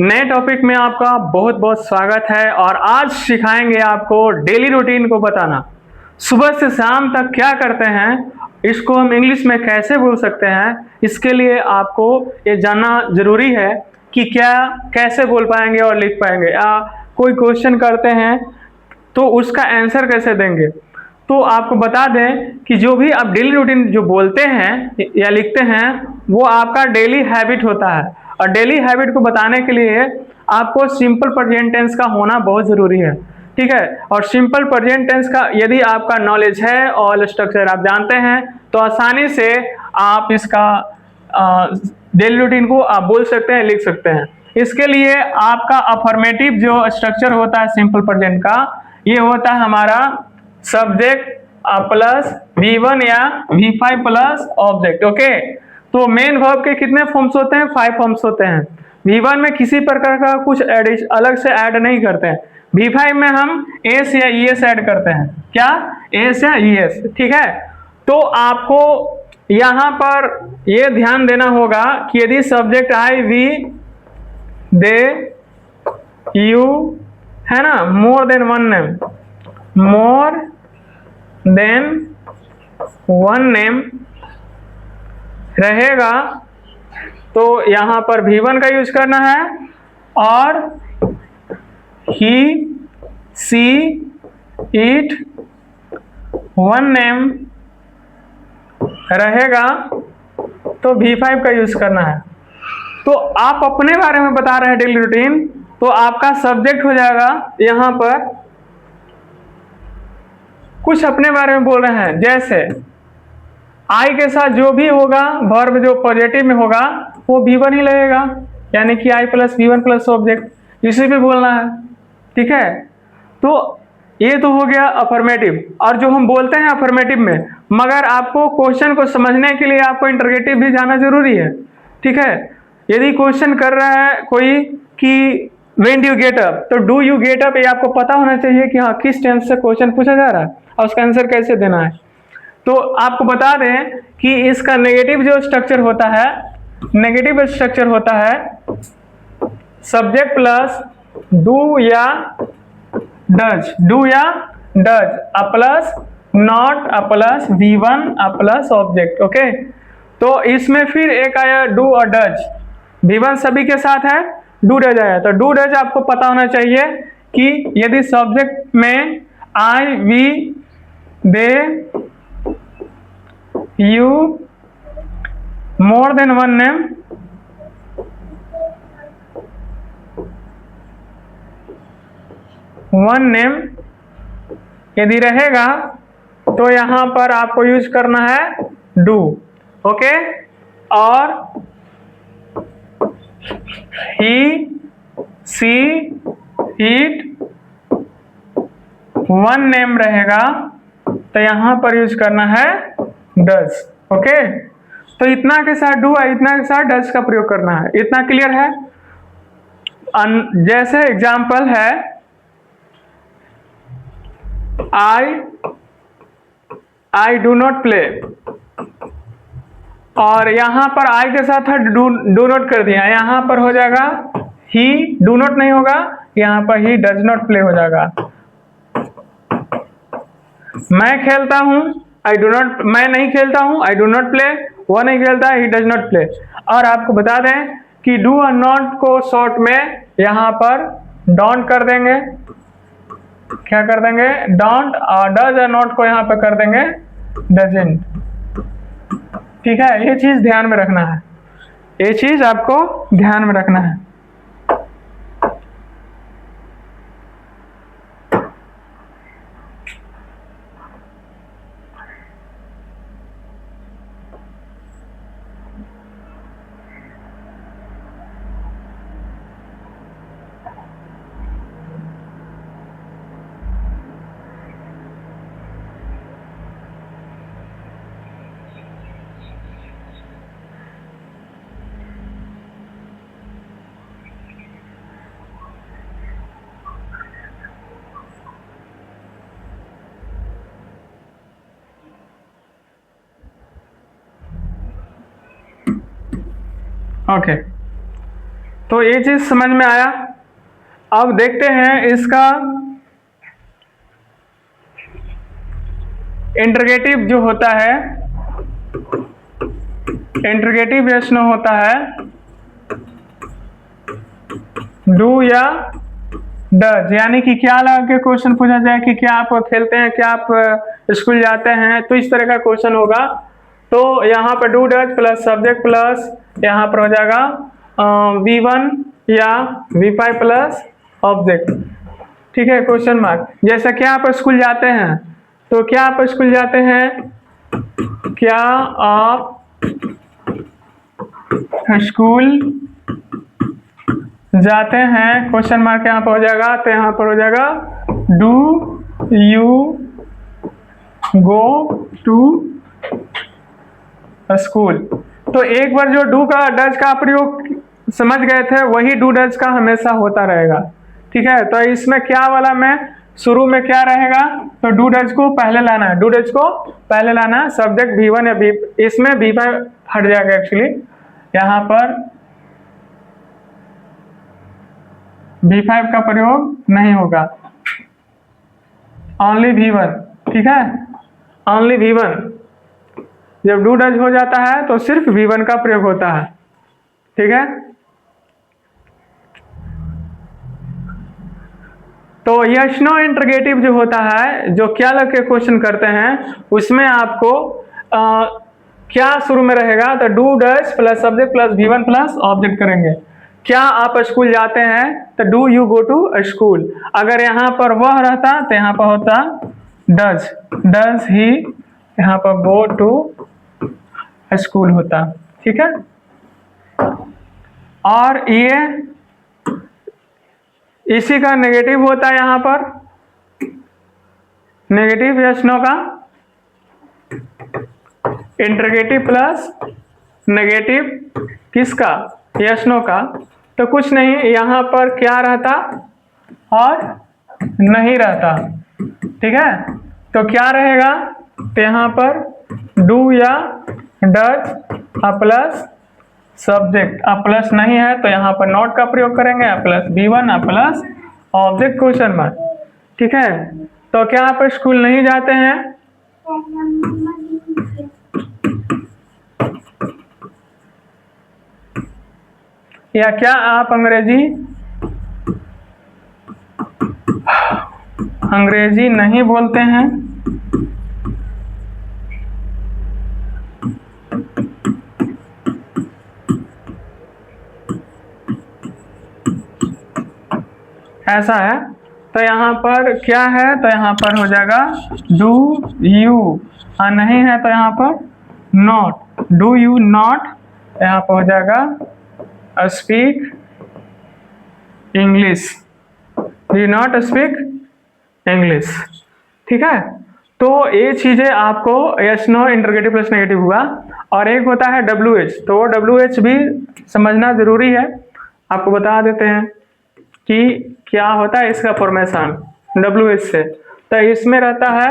नए टॉपिक में आपका बहुत बहुत स्वागत है और आज सिखाएंगे आपको डेली रूटीन को बताना। सुबह से शाम तक क्या करते हैं, इसको हम इंग्लिश में कैसे बोल सकते हैं, इसके लिए आपको ये जानना ज़रूरी है कि क्या कैसे बोल पाएंगे और लिख पाएंगे, या कोई क्वेश्चन करते हैं तो उसका आंसर कैसे देंगे। तो आपको बता दें कि जो भी आप डेली रूटीन जो बोलते हैं या लिखते हैं वो आपका डेली हैबिट होता है, और डेली हैबिट को बताने के लिए आपको सिंपल प्रेजेंट टेंस का होना बहुत ज़रूरी है। ठीक है, और सिंपल प्रेजेंट टेंस का यदि आपका नॉलेज है और स्ट्रक्चर आप जानते हैं तो आसानी से आप इसका डेली रूटीन को आप बोल सकते हैं, लिख सकते हैं। इसके लिए आपका अफर्मेटिव जो स्ट्रक्चर होता है सिंपल प्रेजेंट का, ये होता है हमारा सब्जेक्ट प्लस V1 या V5 प्लस ऑब्जेक्ट। ओके, तो मेन वर्ब के कितने फॉर्म्स होते हैं? 5 फॉर्म्स होते हैं। V1 में किसी प्रकार का कुछ अलग से ऐड नहीं करते हैं। V5 में हम एस या ईएस ऐड करते हैं। क्या? एस या ईएस। ठीक है, तो आपको यहाँ पर ये ध्यान देना होगा कि यदि subject I, we, they, you, है ना, more than one name, more than one name रहेगा तो यहाँ पर V1 का यूज करना है, और ही, सी, इट, वन नेम रहेगा तो V5 का यूज करना है। तो आप अपने बारे में बता रहे हैं डेली रूटीन, तो आपका सब्जेक्ट हो जाएगा यहाँ पर कुछ अपने बारे में बोल रहे हैं, जैसे आई के साथ जो भी होगा वर्ब जो पॉजिटिव में होगा वो V1 ही लगेगा, यानी कि आई प्लस V1 प्लस ऑब्जेक्ट, इसी पे बोलना है। ठीक है, तो ये तो हो गया अफर्मेटिव। और जो हम बोलते हैं अफर्मेटिव में, मगर आपको क्वेश्चन को समझने के लिए आपको इंटरोगेटिव भी जाना जरूरी है। ठीक है, यदि क्वेश्चन कर रहा है कोई कि when do you get up, तो डू यू गेट अप ये आपको पता होना चाहिए कि हाँ किस टेंस से क्वेश्चन पूछा जा रहा है और उसका आंसर कैसे देना है। तो आपको बता दें कि इसका नेगेटिव जो स्ट्रक्चर होता है, नेगेटिव स्ट्रक्चर होता है सब्जेक्ट प्लस डू या डज, डू या does, a plus not, a plus V1, a plus object. Okay, तो इसमें फिर एक आया डू और डज, V1 सभी के साथ है, डू डज आया, तो डू डज आपको पता होना चाहिए कि यदि सब्जेक्ट में I, we, they, you, more than one name, one name यदि रहेगा तो यहां पर आपको यूज करना है डू। ओके, और ही, सी, इट, वन नेम रहेगा तो यहां पर यूज करना है डज। ओके, तो इतना के साथ डू है, इतना के साथ डज का प्रयोग करना है। इतना क्लियर है? जैसे एग्जाम्पल है आई डू नॉट प्ले, और यहां पर आई के साथ डू नॉट कर दिया, यहां पर हो जाएगा ही, डू नॉट नहीं होगा, यहां पर ही डज नॉट प्ले हो जाएगा। मैं खेलता हूं, आई डू नॉट, मैं नहीं खेलता हूं, आई डू नॉट प्ले, वो नहीं खेलता, ही डज नॉट प्ले। और आपको बता दें कि डू और नॉट को शॉर्ट में यहां पर डोंट कर देंगे। क्या कर देंगे? डोंट, और डज और नॉट को यहां पर कर देंगे डजंट। ठीक है, ये चीज ध्यान में रखना है, ये चीज आपको ध्यान में रखना है। ओके, तो ये चीज समझ में आया। अब देखते हैं इसका इंटरगेटिव जो होता है, इंटरगेटिव यस नो होता है डू या डज, यानी कि क्या लगा के क्वेश्चन पूछा जाए कि क्या आप खेलते हैं, क्या आप स्कूल जाते हैं, तो इस तरह का क्वेश्चन होगा। तो यहाँ पर do does plus subject plus यहाँ पर हो जाएगा V1 या V5 प्लस ऑब्जेक्ट। ठीक है, क्वेश्चन मार्क। जैसा क्या आप स्कूल जाते हैं, तो क्या आप स्कूल जाते हैं, क्या आप स्कूल जाते हैं, क्वेश्चन मार्क यहाँ पर हो जाएगा। तो यहाँ पर हो जाएगा do you go to school. तो एक बार जो डू का डज का प्रयोग समझ गए थे, वही डू डज का हमेशा होता रहेगा। ठीक है, तो इसमें क्या वाला में शुरू में क्या रहेगा, तो डू डज को पहले लाना है, डू डज को पहले लाना है। सब्जेक्ट V1 या V, इसमें V5 हट जाएगा एक्चुअली, यहाँ पर V5 का प्रयोग नहीं होगा, ओनली V1। ठीक है, ओनली V1। जब डू डज हो जाता है तो सिर्फ V1 का प्रयोग होता है। ठीक है, तो यस नो इंटरगेटिव जो होता है, जो क्या लग के क्वेश्चन करते हैं, उसमें आपको क्या शुरू में रहेगा, तो do does plus subject plus V1 plus object करेंगे। क्या आप स्कूल जाते हैं, तो do you go to school. अगर यहाँ पर वह रहता तो यहाँ पर होता डज, डज ही यहाँ पर गो टू स्कूल होता। ठीक है, और ये इसी का नेगेटिव होता है, यहाँ पर नेगेटिव यस नो का इंटरगेटिव प्लस नेगेटिव किसका, यस नो का। तो कुछ नहीं, यहाँ पर क्या रहता और नहीं रहता। ठीक है, तो क्या रहेगा, तो यहाँ पर डू या डज प्लस सब्जेक्ट, प्लस नहीं है तो यहाँ पर नॉट का प्रयोग करेंगे, plus V1 plus object question mark. ठीक है, तो क्या आप स्कूल नहीं जाते हैं, या क्या आप अंग्रेजी नहीं बोलते हैं। ऐसा है, तो यहाँ पर क्या है, तो यहाँ पर हो जाएगा डू यू, नहीं है तो यहाँ पर नॉट, डू यू नॉट, यहाँ पर हो जाएगा speak English, do not speak English. ठीक है, तो ये चीजें आपको yes no interrogative plus negative हुआ। और एक होता है WH, तो WH भी समझना जरूरी है। आपको बता देते हैं कि क्या होता है इसका फॉर्मेशन WH से। तो इसमें रहता है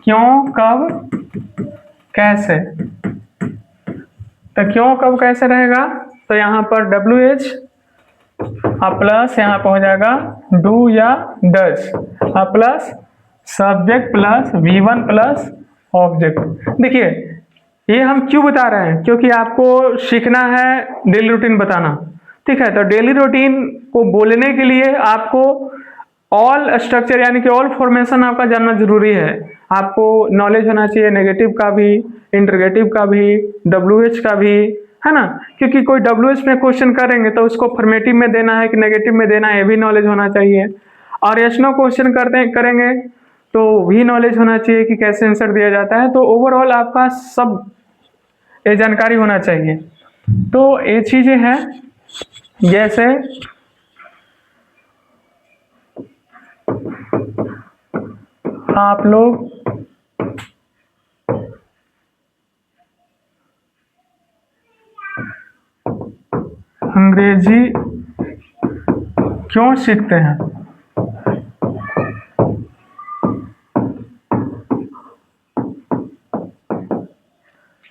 क्यों, कब, कैसे। तो क्यों, कब, कैसे रहेगा, तो यहाँ पर WH प्लस यहाँ पर हो जाएगा डू या does plus subject plus V1 plus object. देखिए ये हम क्यों बता रहे हैं, क्योंकि आपको सीखना है डेली रूटीन बताना। ठीक है, तो डेली रूटीन को बोलने के लिए आपको ऑल स्ट्रक्चर यानी कि ऑल फॉर्मेशन आपका जानना जरूरी है। आपको नॉलेज होना चाहिए नेगेटिव का भी, इंटरगेटिव का भी, WH का भी, है ना। क्योंकि कोई WH में क्वेश्चन करेंगे तो उसको फॉर्मेटिव में देना है कि नेगेटिव में देना है, ये भी नॉलेज होना चाहिए। और यस नो क्वेश्चन करेंगे तो भी नॉलेज होना चाहिए कि कैसे आंसर दिया जाता है। तो ओवरऑल आपका सब ये जानकारी होना चाहिए। तो ये चीजें हैं, जैसे आप लोग अंग्रेजी क्यों सीखते हैं,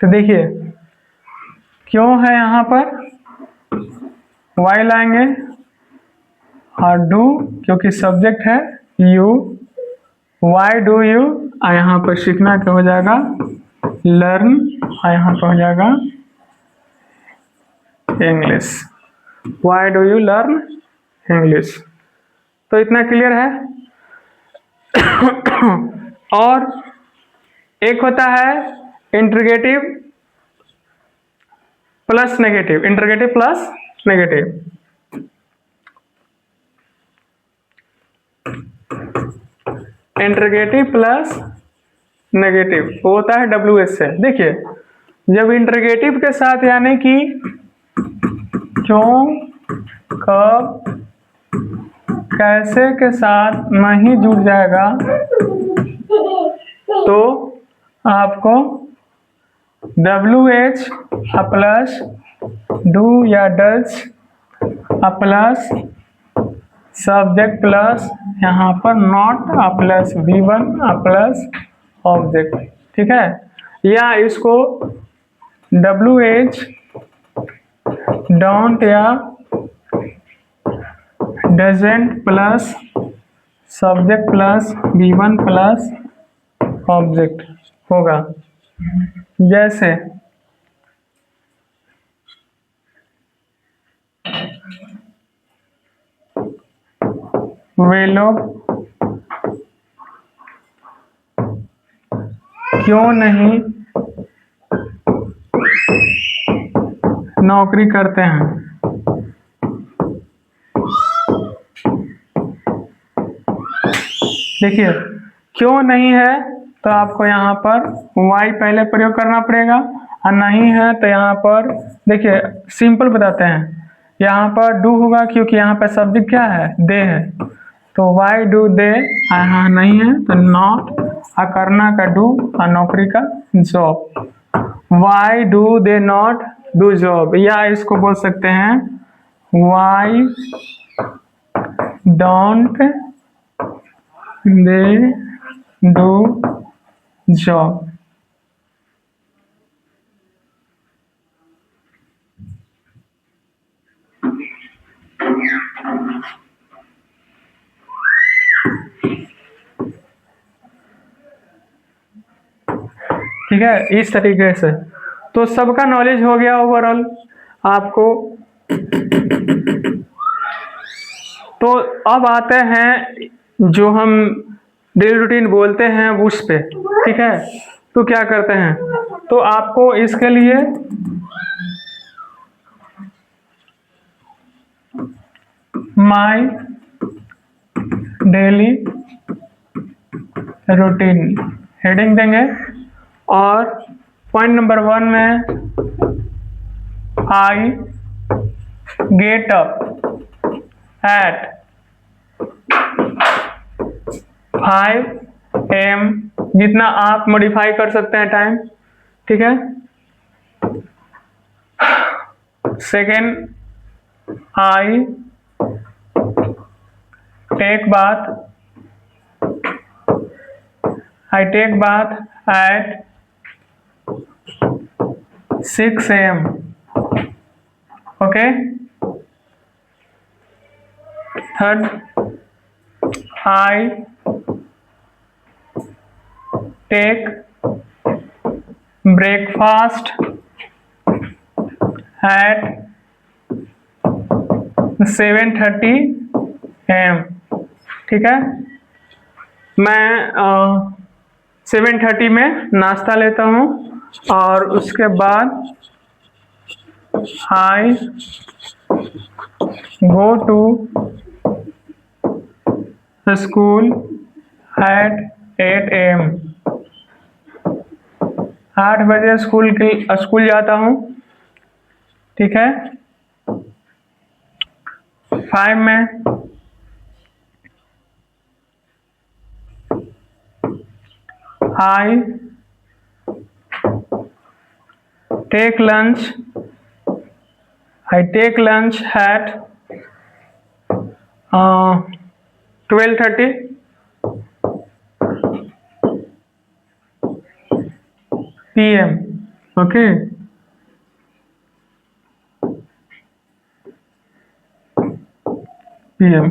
तो देखिए क्यों है यहाँ पर, वाई लाएंगे और डू क्योंकि सब्जेक्ट है यू, वाई डू यू, और यहाँ पर सीखना क्या हो जाएगा, लर्न, और यहाँ पर हो जाएगा English. Why do you learn English. तो इतना क्लियर है। और एक होता है interrogative plus negative, interrogative plus negative. Interrogative plus negative वो होता है WH से। देखिए जब इंटरोगेटिव के साथ यानी कि क्यों, कब, कैसे के साथ नहीं जुड़ जाएगा तो आपको WH प्लस डू या डज प्लस सब्जेक्ट प्लस यहाँ पर not plus V1 plus object, ठीक है। या इसको WH डोंट या doesn't plus subject plus V1 plus object होगा। जैसे वे लोग क्यों नहीं नौकरी करते हैं। देखिए क्यों नहीं है तो आपको यहाँ पर वाई पहले प्रयोग करना पड़ेगा, और नहीं है तो यहाँ पर देखिए सिंपल बताते हैं, यहाँ पर डू होगा क्योंकि यहाँ पर सब्जेक्ट क्या है, दे है, तो वाई डू दे, यहाँ नहीं है तो नॉट, और करना का डू और नौकरी का job. Why do they not do job, या इसको बोल सकते हैं why don't they do job. ठीक है, इस तरीके से तो सबका नॉलेज हो गया ओवरऑल आपको। तो अब आते हैं जो हम डेली रूटीन बोलते हैं उस पे, ठीक है। तो क्या करते हैं, तो आपको इसके लिए माय डेली रूटीन हेडिंग देंगे, और पॉइंट नंबर 1 में I get up at 5 AM, जितना आप मॉडिफाई कर सकते हैं टाइम, ठीक है। Second, I take bath at 6 AM, okay. Third, I take breakfast at 7:30 AM, ठीक है। मैं 7:30 में नाश्ता लेता हूँ, और उसके बाद I go to school at 8 AM, 8 बजे स्कूल जाता हूँ, ठीक है। 5 में I take lunch at 12:30 PM, okay. PM.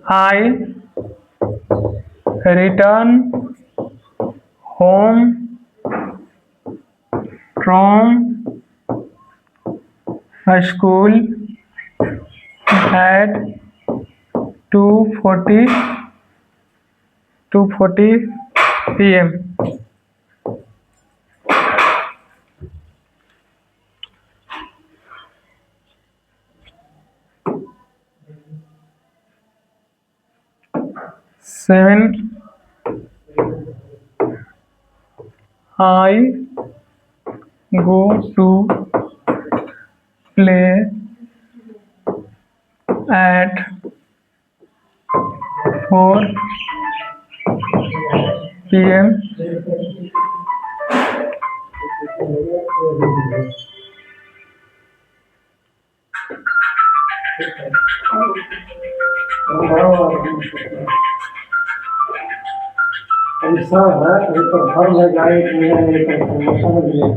I return home from school at 2:40 PM. Seven, I go to play at 4 PM. ऐसा है अभी तो घर में जाए समझ लिए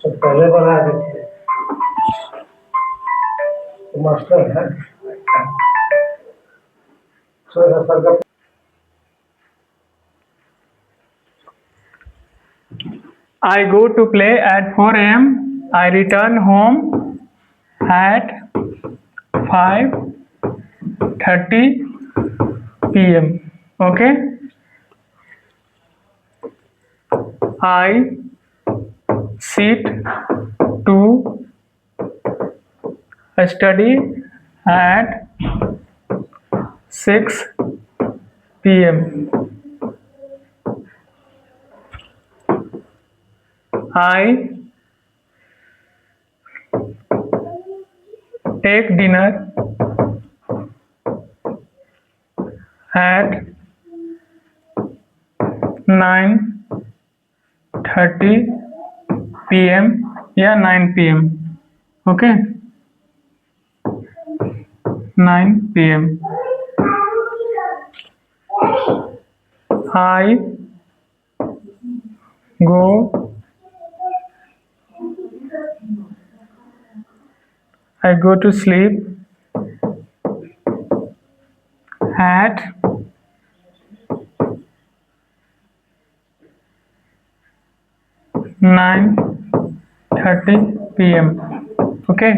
तो पहले बना देते तो मास्टर है सर का I go to play at 4 AM. I return home at 5:30 PM. Okay. I sit to study at 6 PM. I take dinner at 9:30 PM या 9 PM. Okay, 9 PM. I go to sleep at 9:30 PM. Okay,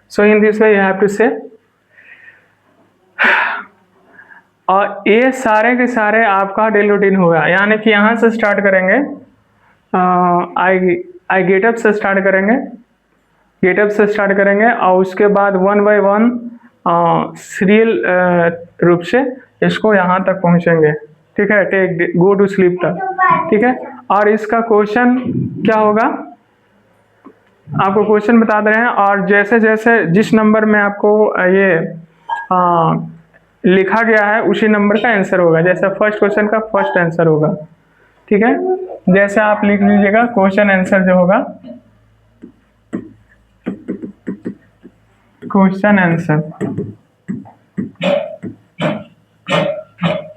so in this way you have to say. और ये सारे के सारे आपका daily routine होगा, यानी कि यहाँ से स्टार्ट करेंगे, आई गेटअप से स्टार्ट करेंगे, और उसके बाद 1 बाय 1 सीरियल रूप से इसको यहाँ तक पहुँचेंगे। ठीक है, टेक गो टू स्लीप तक। ठीक है, और इसका क्वेश्चन क्या होगा आपको क्वेश्चन बता दे रहे हैं, और जैसे जैसे जिस नंबर में आपको ये लिखा गया है उसी नंबर का आंसर होगा। जैसे फर्स्ट क्वेश्चन का फर्स्ट आंसर होगा। ठीक है, जैसे आप लिख लीजिएगा क्वेश्चन आंसर जो होगा, क्वेश्चन आंसर।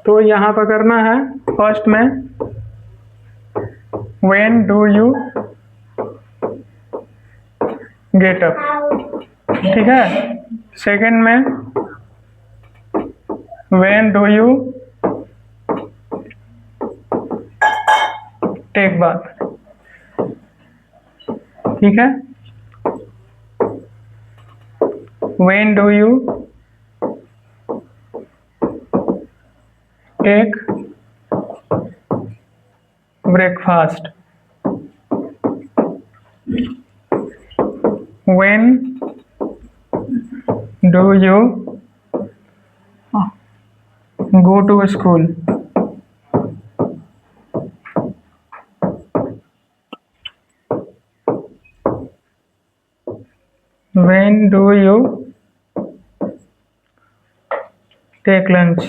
तो यहाँ पर करना है फर्स्ट में when do you get up. ठीक है, सेकंड में when do you take bath. ठीक है, when do you take breakfast. When do you go to school? When do you take lunch?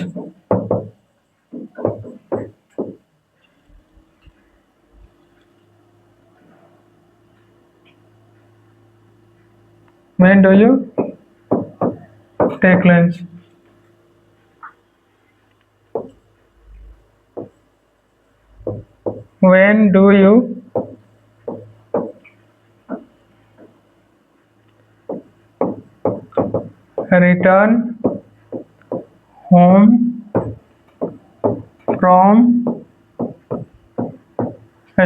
When do you take lunch? When do you return home from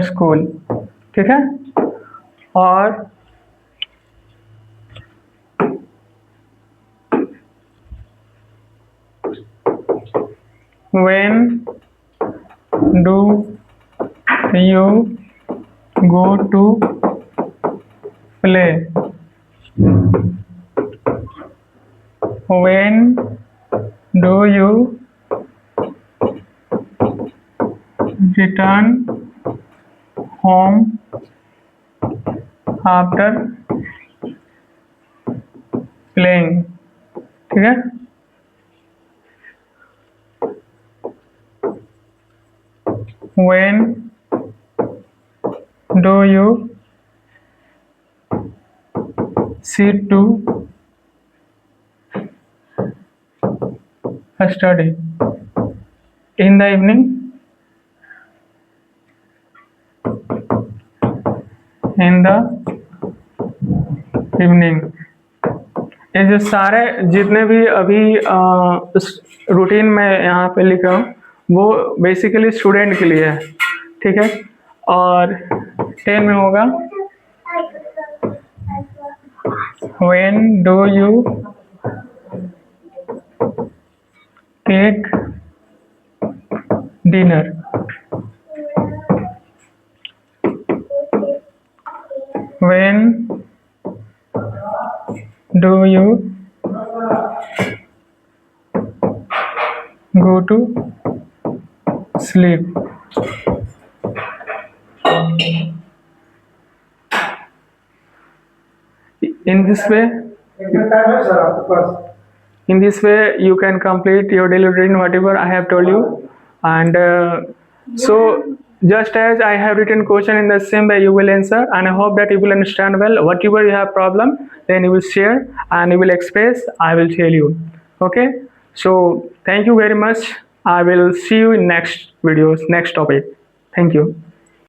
school, ठीक है। और when do you go to play? When do you return home after playing, ठीक है। When do you sit to study? In the evening? In the evening। ये जो सारे जितने भी अभी रूटीन में यहाँ पे लिख रहा हूँ वो बेसिकली स्टूडेंट के लिए है, ठीक है। और 10 में होगा when do you take dinner? When do you go to sleep? In this way, कितना टाइम है सर आपके पास? in this way you can complete your daily routine whatever I have told you, and so just as I have written question in the same way you will answer, and I hope that you will understand well. Whatever you have problem, then you will share and you will express, I will tell you, okay। So thank you very much, I will see you in next videos, next topic. Thank you.